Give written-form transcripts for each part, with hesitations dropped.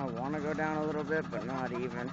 I want to go down a little bit, but not even.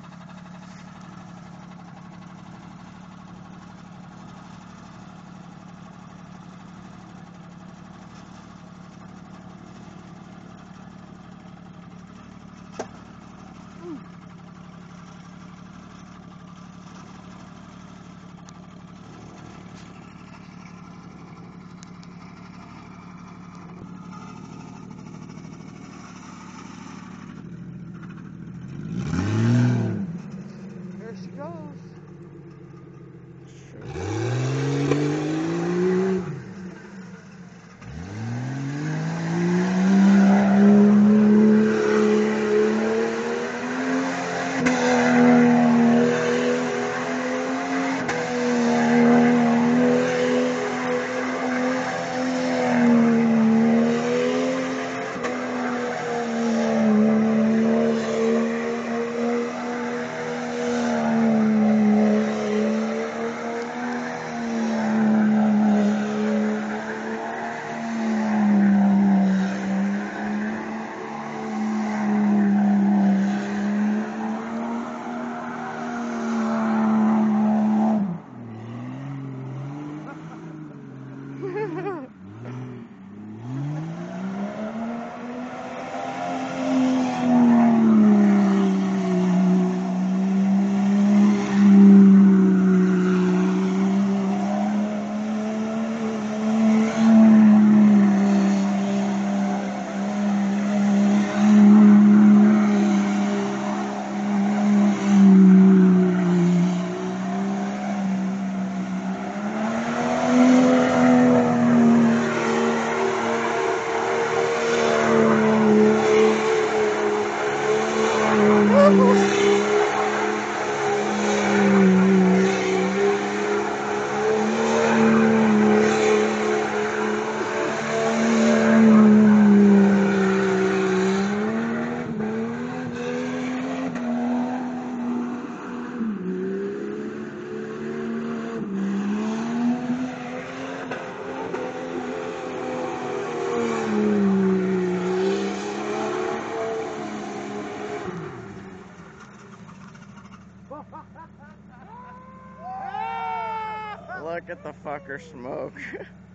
Look at the fucker smoke.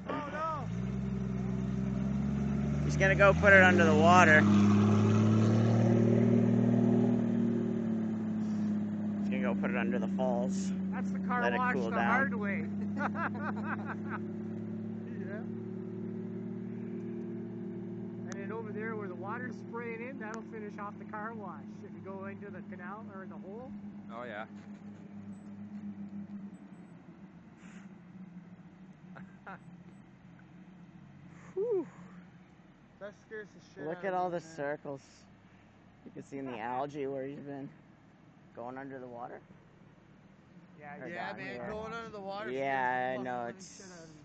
Oh no! He's gonna go put it under the water. He's gonna go put it under the falls. That's the car Let it wash cool the down. hard way. Yeah. And then over there where the water's spraying in, that'll finish off the car wash. If you go into the canal or in the hole. Oh yeah. Whew. That scares the shit Look out at of all me, the man. circles. You can see in the algae where he's been going under the water. Yeah, Or yeah, down man, here. going under the water. Yeah, I scares the know, fucking it's- shit out of me.